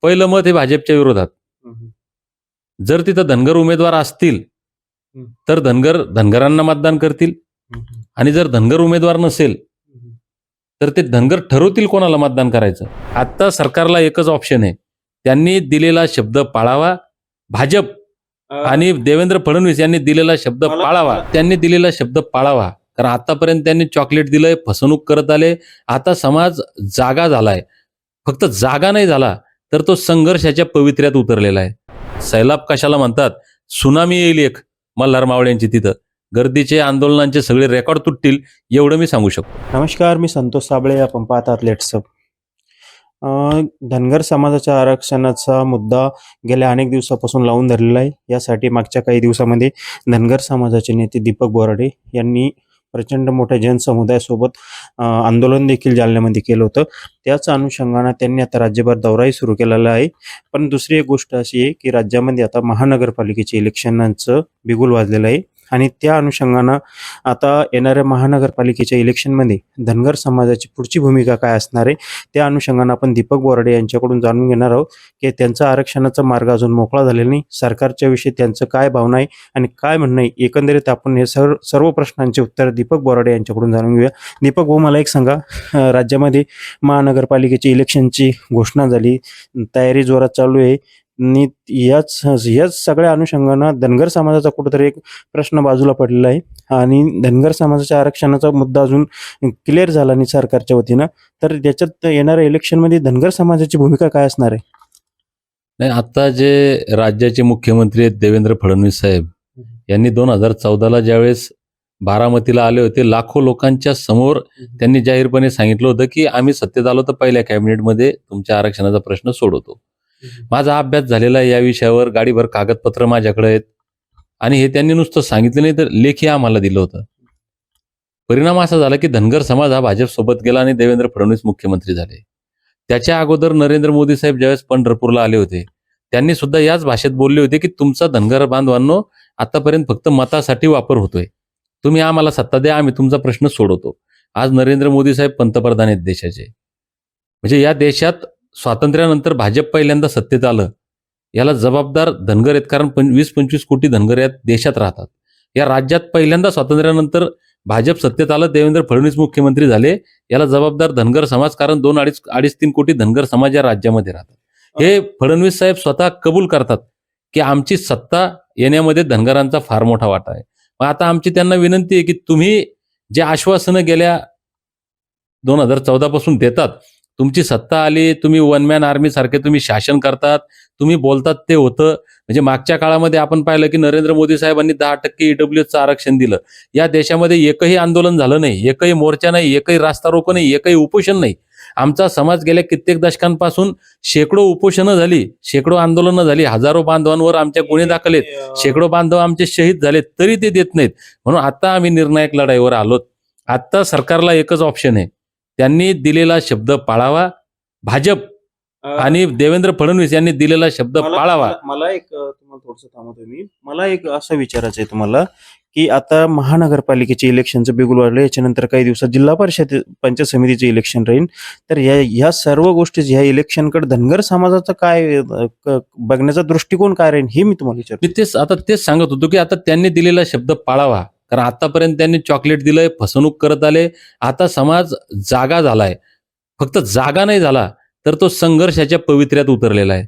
पहिलं मत हे भाजपच्या विरोधात. हम्म. जर तिथं धनगर उमेदवार असतील तर धनगरांना मतदान करतील, हम्म. आणि जर धनगर उमेदवार नसेल हम्म. तर ते धनगर ठरवतील कोणाला मतदान करायचं. आता सरकारला एकच ऑप्शन आहे, त्यांनी दिलेला शब्द पाळावा. भाजप आणि देवेंद्र फडणवीस यांनी दिलेला शब्द पाळावा. त्यांनी दिलेला शब्द पाळावा, कारण आतापर्यंत त्यांनी चॉकलेट दिलंय, फसवणूक करत आले. आता समाज जागा झालाय. फक्त जागा नाही झाला तर तो संघर्षाच्या पवित्र्यात उतरलेला आहे. सैलाब कशाला म्हणतात, सुनामी येईल एक मल्हार मावळ्यांची. तिथं गर्दीचे आंदोलनांचे सगळे रेकॉर्ड तुटतील, एवढं मी सांगू शकतो. नमस्कार, मी संतोष साबळे. आपण पाहतात लेट्सअप. धनगर समाजाच्या आरक्षणाचा मुद्दा गेल्या अनेक दिवसापासून लावून धरलेला आहे. यासाठी मागच्या काही दिवसामध्ये धनगर समाजाचे नेते दीपक बोराडे यांनी प्रचंड मोठ्या जनसमुदायासोबत आंदोलन देखील जालन्यामध्ये केलं होतं. त्याच अनुषंगानं त्यांनी आता राज्यभर दौराही सुरू केलेला आहे. पण दुसरी एक गोष्ट अशी आहे की राज्यामध्ये आता महानगरपालिकेचे इलेक्शनांचं बिगुल वाजलेलं आहे, आणि त्या अनुषंगानं आता येणाऱ्या महानगरपालिकेच्या इलेक्शनमध्ये धनगर समाजाची पुढची भूमिका काय असणार आहे, त्या अनुषंगानं आपण दीपक बोराडे यांच्याकडून जाणून घेणार आहोत की त्यांचा आरक्षणाचा मार्ग अजून मोकळा झालेला नाही, सरकारच्या विषयी त्यांचं काय भावना आहे आणि काय म्हणणं आहे. एकंदरीत आपण हे सर्व प्रश्नांचे उत्तर दीपक बोराडे यांच्याकडून जाणून घेऊया. दीपक भाऊ, मला एक सांगा, राज्यामध्ये महानगरपालिकेची इलेक्शनची घोषणा झाली, तयारी जोरात चालू आहे, आणि याच सगळ्या अनुषंगानं धनगर समाजाचा कुठेतरी एक प्रश्न बाजूला पडलेला आहे, आणि धनगर समाजाच्या आरक्षणाचा मुद्दा अजून क्लिअर झाला नाही सरकारच्या वतीनं. तर त्याच्यात येणाऱ्या इलेक्शनमध्ये धनगर समाजाची भूमिका काय असणार आहे? नाही, आता जे राज्याचे मुख्यमंत्री आहेत देवेंद्र फडणवीस साहेब यांनी 2014ला ज्यावेळेस बारामतीला आले होते, लाखो लोकांच्या समोर त्यांनी जाहीरपणे सांगितलं होतं की आम्ही सत्तेत आलो तर पहिल्या कॅबिनेटमध्ये तुमच्या आरक्षणाचा प्रश्न सोडवतो. माझा अभ्यास झालेला या विषयावर, गाडीभर कागदपत्र माझ्याकडे आहेत, आणि हे त्यांनी नुसतं सांगितलं नाही तर लेखी आम्हाला दिलं होतं. परिणाम असा झाला की धनगर समाज हा भाजप सोबत गेला आणि देवेंद्र फडणवीस मुख्यमंत्री झाले. त्याच्या अगोदर नरेंद्र मोदी साहेब ज्यावेळेस पंढरपूरला आले होते, त्यांनी सुद्धा याच भाषेत बोलले होते की तुमचा धनगर बांधवांनो आतापर्यंत फक्त मतासाठी वापर होतोय, तुम्ही आम्हाला सत्ता द्या, आम्ही तुमचा प्रश्न सोडवतो. आज नरेंद्र मोदी साहेब पंतप्रधान आहेत देशाचे. म्हणजे या देशात स्वातंत्र्यानंतर भाजप पहिल्यांदा सत्तेत आलं, याला जबाबदार धनगर आहेत, कारण 20-25 कोटी धनगर या देशात राहतात. या राज्यात पहिल्यांदा स्वातंत्र्यानंतर भाजप सत्तेत आलं, देवेंद्र फडणवीस मुख्यमंत्री झाले, याला जबाबदार धनगर समाज, कारण 2-2.5-3 कोटी धनगर समाज या राज्यामध्ये राहतात. हे फडणवीस साहेब स्वतः कबूल करतात की आमची सत्ता येण्यामध्ये धनगरांचा फार मोठा वाटा आहे. मग आता आमची त्यांना विनंती आहे की तुम्ही जे आश्वासनं गेल्या 2014 पासून देतात, तुमची सत्ता आली, तुम्ही वन मॅन आर्मी सारखे तुम्ही शासन करतात, तुम्ही बोलतात ते होतं. म्हणजे मागच्या काळामध्ये आपण पाहिलं की नरेंद्र मोदी साहेबांनी 10% ईडब्ल्यूएसचं आरक्षण दिलं. या देशामध्ये एकही आंदोलन झालं नाही, एकही मोर्चा नाही, एकही रास्ता रोको नाही, एकही उपोषण नाही. आमचा समाज गेल्या कित्येक दशकांपासून शेकडो उपोषणं झाली, शेकडो आंदोलनं झाली, हजारो बांधवांवर आमच्या गुन्हे दाखल आहेत, शेकडो बांधव आमचे शहीद झाले, तरी ते देत नाहीत. म्हणून आता आम्ही निर्णायक लढाईवर आलोत. आता सरकारला एकच ऑप्शन आहे, त्यांनी दिलेला शब्द पाळावा. भाजप आणि देवेंद्र फडणवीस यांनी दिलेला शब्द पाळावा. मला एक तुम्हाला थोडंसं थांबवतो मी. मला एक असं विचारायचं आहे तुम्हाला की आता महानगरपालिकेचे इलेक्शनचं बिगुल वाढलं, याच्यानंतर काही दिवसात जिल्हा परिषद पंचायत समितीचे इलेक्शन राहील. तर ह्या सर्व गोष्टी, ह्या इलेक्शनकडे धनगर समाजाचा काय बघण्याचा दृष्टिकोन काय राहील, हे मी तुम्हाला विचारतो. मी तेच सांगत होतो की आता त्यांनी दिलेला शब्द पाळावा, कारण आतापर्यंत त्यांनी चॉकलेट दिलंय, फसवणूक करत आले. आता समाज जागा झालाय. फक्त जागा नाही झाला तर तो संघर्षाच्या पवित्र्यात उतरलेला आहे.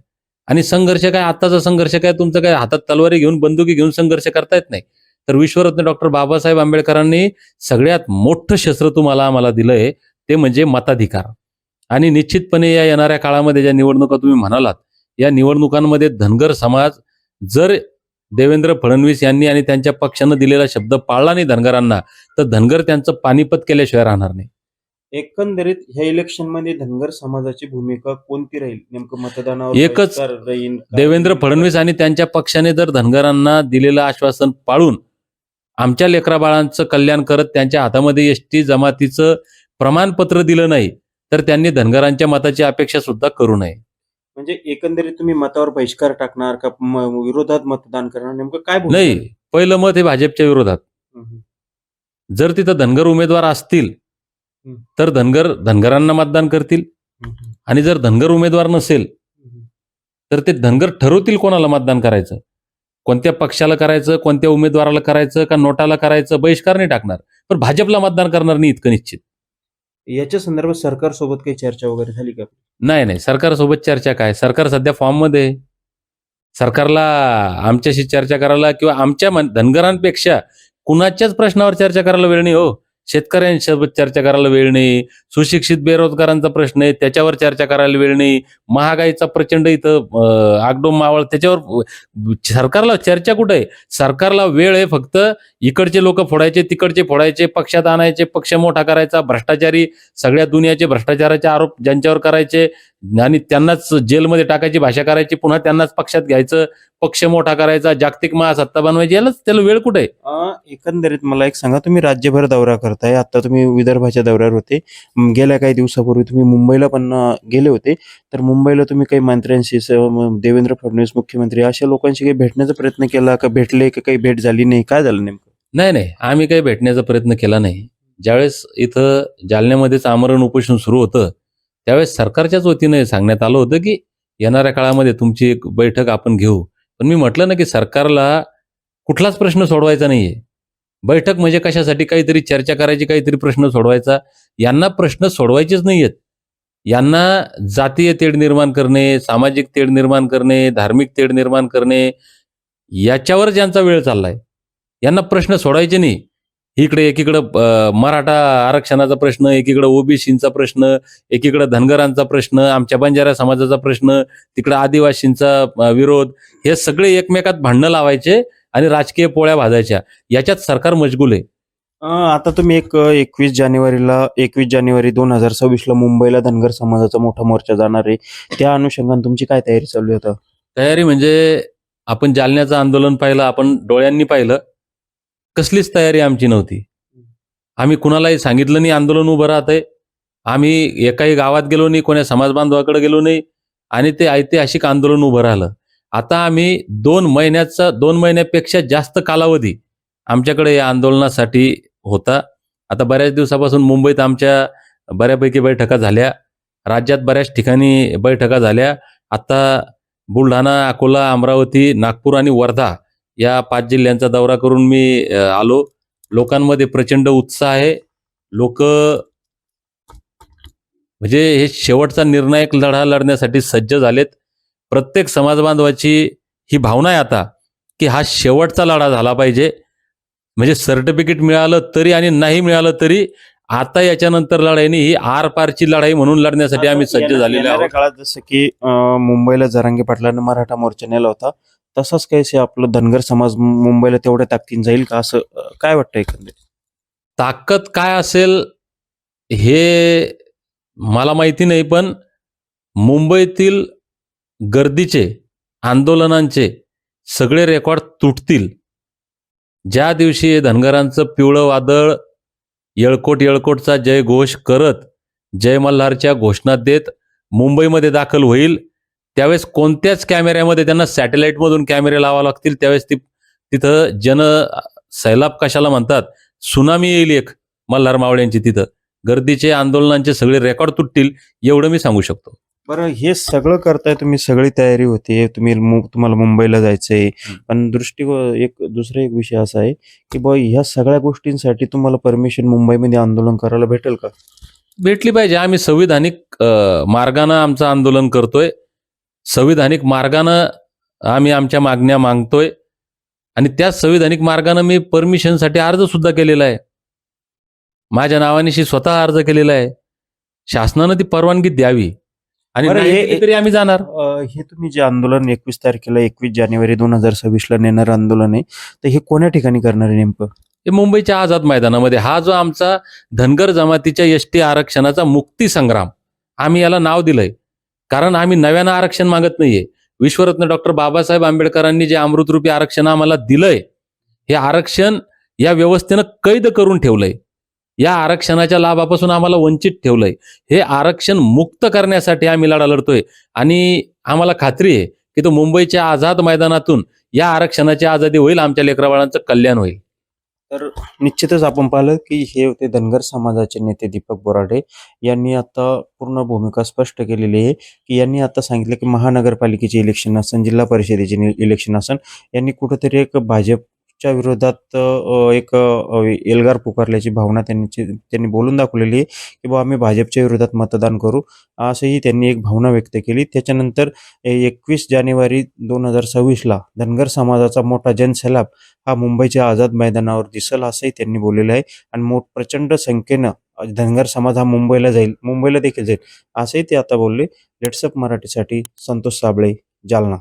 आणि संघर्ष काय, आताचा संघर्ष काय, तुमचं काय हातात तलवारी घेऊन बंदुकी घेऊन संघर्ष करता येत नाही. तर विश्वरत्न डॉक्टर बाबासाहेब आंबेडकरांनी सगळ्यात मोठं शस्त्र आम्हाला दिलंय, ते म्हणजे मताधिकार. आणि निश्चितपणे या येणाऱ्या काळामध्ये ज्या निवडणुका तुम्ही म्हणालात, या निवडणुकांमध्ये धनगर समाज जर देवेंद्र फडणवीस यांनी आणि त्यांच्या पक्षानं दिलेला शब्द पाळला नाही धनगरांना, तर धनगर त्यांचं पानिपत केल्याशिवाय राहणार नाही. एकंदरीत ह्या इलेक्शन मध्ये धनगर समाजाची भूमिका कोणती राहील? नेमकं मतदानावर एकच, राहील? देवेंद्र फडणवीस आणि त्यांच्या पक्षाने जर धनगरांना दिलेलं आश्वासन पाळून आमच्या लेकराबाळांचं कल्याण करत त्यांच्या हातामध्ये एसटी जमातीचं प्रमाणपत्र दिलं नाही, तर त्यांनी धनगरांच्या मताची अपेक्षा सुद्धा करू नये. म्हणजे एकंदरीत तुम्ही मतावर बहिष्कार टाकणार का विरोधात मतदान करणार, नेमकं काय? नाही, पहिलं मत हे भाजपच्या विरोधात. जर तिथं धनगर उमेदवार असतील तर धनगरांना मतदान करतील, आणि जर धनगर उमेदवार नसेल तर ते धनगर ठरवतील कोणाला मतदान करायचं, कोणत्या पक्षाला करायचं, कोणत्या उमेदवाराला करायचं, का नोटाला करायचं, बहिष्कार नाही टाकणार, पण भाजपला मतदान करणार नाही इतकं निश्चित. याच्या संदर्भात सरकारसोबत काही चर्चा वगैरे झाली का? नाही, सरकारसोबत चर्चा काय, सरकार सध्या फॉर्ममध्ये आहे. सरकारला आमच्याशी चर्चा करायला किंवा आमच्या धनगरांपेक्षा कुणाच्याच प्रश्नावर चर्चा करायला वेळ नाही हो. शेतकऱ्यांसोबत चर्चा करायला वेळ नाही, सुशिक्षित बेरोजगारांचा प्रश्न आहे त्याच्यावर चर्चा करायला वेळ नाही, महागाईचा प्रचंड इथं आगडोम मावळ त्याच्यावर सरकारला चर्चा कुठे आहे? सरकारला वेळ आहे फक्त इकडचे लोक फोडायचे, तिकडचे फोडायचे, पक्षात आणायचे, पक्ष मोठा करायचा, भ्रष्टाचारी सगळ्या दुनियाचे भ्रष्टाचाराचे आरोप ज्यांच्यावर करायचे आणि त्यांनाच जेलमध्ये टाकायची भाषा करायची, पुन्हा त्यांनाच पक्षात घ्यायचं, पक्ष मोठा करायचा, जागतिक महासत्ता बनवायची, यालाच त्याला वेळ कुठे आहे? एकंदरीत मला एक सांगा, तुम्ही राज्यभर दौरा करताय, आता तुम्ही विदर्भाच्या दौऱ्यावर होते, गेल्या काही दिवसापूर्वी तुम्ही मुंबईला पण गेले होते, तर मुंबईला तुम्ही काही मंत्र्यांशी देवेंद्र फडणवीस मुख्यमंत्री अशा लोकांशी काही भेटण्याचा प्रयत्न केला का? भेटले का? काही भेट झाली नाही? काय झालं नेमकं? नाही, आम्ही काही भेटण्याचा प्रयत्न केला नाही. ज्यावेळेस इथं जालन्यामध्येच आमरण उपोषण सुरू होतं त्यावेळेस सरकारच्याच वतीने सांगण्यात आलं होतं की येणाऱ्या काळामध्ये तुमची एक बैठक आपण घेऊ. पण मी म्हटलं ना की सरकारला कुठलाच प्रश्न सोडवायचा नाहीये. बैठक म्हणजे कशासाठी? काहीतरी चर्चा करायची, काहीतरी प्रश्न सोडवायचा. यांना प्रश्न सोडवायचेच नाहीयेत. यांना जातीय तेढ निर्माण करणे, सामाजिक तेढ निर्माण करणे, धार्मिक तेढ निर्माण करणे, याच्यावर ज्यांचा वेळ चाललाय, यांना प्रश्न सोडायचे नाही. इकडे एकीकडं मराठा आरक्षणाचा प्रश्न, एकीकडे ओबीसींचा प्रश्न, एकीकडे धनगरांचा प्रश्न, आमच्या बंजारा समाजाचा प्रश्न, तिकडे आदिवासींचा विरोध, हे सगळे एकमेकात भांडणं लावायचे आणि राजकीय पोळ्या भाजायच्या. याच्यात सरकार मशगूल आहे. आता तुम्ही 21 जानेवारी 2026 मुंबईला धनगर समाजाचा मोठा मोर्चा जाणार आहे, त्या अनुषंगाने तुमची काय तयारी चालू आहे? तयारी म्हणजे आपण जालन्याचं आंदोलन पाहिलं, आपण डोळ्यांनी पाहिलं, कसलीच तयारी आमची नव्हती. आम्ही कुणालाही सांगितलं नाही आंदोलन उभं राहतंय. आम्ही एकाही गावात गेलो नाही, कोण्या समाज बांधवाकडे गेलो नाही आणि ते ऐतिहासिक आंदोलन उभं राहिलं. आता आम्ही 2 महिन्यापेक्षा जास्त कालावधी आमच्याकडे या आंदोलनासाठी होता. आता बऱ्याच दिवसापासून मुंबईत आमच्या बऱ्यापैकी बैठका झाल्या, राज्यात बऱ्याच ठिकाणी बैठका झाल्या. आता बुलढाणा, अकोला, अमरावती, नागपूर आणि वर्धा या 5 जिल्ह्यांचा दौरा करून मी आलो. लोकांमध्ये प्रचंड उत्साह आहे. लोक म्हणजे हे शेवटचा निर्णायक लढा लढण्यासाठी सज्ज झालेत. प्रत्येक समाजबांधवाची ही भावना आहे आता की हा शेवटचा लढा झाला पाहिजे. म्हणजे सर्टिफिकेट मिळालं तरी आणि नाही मिळालं तरी आता याच्यानंतर लढाई नाही, ही आरपारची लढाई म्हणून लढण्यासाठी आम्ही सज्ज झालेले आहोत. काळात जसं की मुंबईला जरांगे पाटलांनी मराठा मोर्चा नेला होता, तसंच काही आपलं धनगर समाज मुंबईला तेवढ्या ताकदीने जाईल का, असं काय वाटतं एकंदरीत? ताकद काय असेल हे मला माहिती नाही, पण मुंबईतील गर्दीचे, आंदोलनांचे सगळे रेकॉर्ड तुटतील ज्या दिवशी धनगरांचं पिवळं वादळ येळकोटचा जय घोष करत, जय मल्हारच्या घोषणा देत मुंबईमध्ये दाखल होईल. त्यावेळेस कोणत्याच कॅमेऱ्यामध्ये त्यांना सॅटेलाइटमधून कॅमेरे लावावे लागतील. त्यावेळेस तिथं सैलाब कशाला म्हणतात, सुनामी येईल एक मल्हार मावळ्यांची. तिथं गर्दीचे, आंदोलनांचे सगळे रेकॉर्ड तुटतील, एवढं मी सांगू शकतो. बरं, हे सगळं करताय तुम्ही, सगळी तयारी होते, तुम्हाला मुंबईला जायचंय, पण एक दुसरा एक विषय असा आहे की ह्या सगळ्या गोष्टींसाठी तुम्हाला परमिशन मुंबईमध्ये आंदोलन करायला भेटेल का? भेटली पाहिजे. आम्ही संविधानिक मार्गानं आमचं आंदोलन करतोय. संविधानिक मार्गानं आम्ही आमच्या मागण्या मागतोय आणि त्या संविधानिक मार्गानं मी परमिशनसाठी अर्ज सुद्धा केलेला आहे. माझ्या नावानिशी स्वतः अर्ज केलेला आहे. शासनानं ती परवानगी द्यावी आणि तरी आम्ही जाणार. हे तुम्ही जे आंदोलन 21 जानेवारी 2026 नेणारं आंदोलन आहे, तर हे कोण्या ठिकाणी करणार आहे नेमकं? हे मुंबईच्या आझाद मैदानामध्ये. हा जो आमचा धनगर जमातीच्या एसटी आरक्षणाचा मुक्ती संग्राम, आम्ही याला नाव दिलंय, कारण आम्ही नव्यानं आरक्षण मागत नाहीये. विश्वरत्न डॉक्टर बाबासाहेब आंबेडकरांनी जे अमृतरूपी आरक्षण आम्हाला दिलंय, हे आरक्षण या व्यवस्थेनं कैद करून ठेवलंय. या आरक्षणाच्या लाभापासून आम्हाला वंचित ठेवलंय. हे आरक्षण मुक्त करण्यासाठी आम्ही लढा लढतोय आणि आम्हाला खात्री आहे की तो मुंबईच्या आझाद मैदानातून या आरक्षणाची आझादी होईल, आमच्या लेकराबाळांचं कल्याण होईल. तर निश्चितच आपण पाहिलं की हे होते धनगर समाजाचे नेते दीपक बोराडे यांनी आता पूर्ण भूमिका स्पष्ट केलेली आहे की यांनी आता सांगितलं की महानगरपालिकेचे इलेक्शन असन, जिल्हा परिषदेचे इलेक्शन असन, यांनी कुठंतरी एक भाजपच्या विरोधात एक एल्गार पुकारल्याची भावना त्यांनी बोलून दाखवलेली आहे की बुवा आम्ही भाजपच्या विरोधात मतदान करू, असंही त्यांनी एक भावना व्यक्त केली. त्याच्यानंतर 21 जानेवारी 2026ला धनगर समाजाचा मोठा जनसैलाब हा मुंबईच्या आझाद मैदानावर दिसेल असंही त्यांनी बोललेलं आहे. आणि प्रचंड संख्येनं धनगर समाज हा मुंबईला देखील जाईल असंही ते आता बोलले. लेट्सअप मराठीसाठी संतोष साबळे, जालना.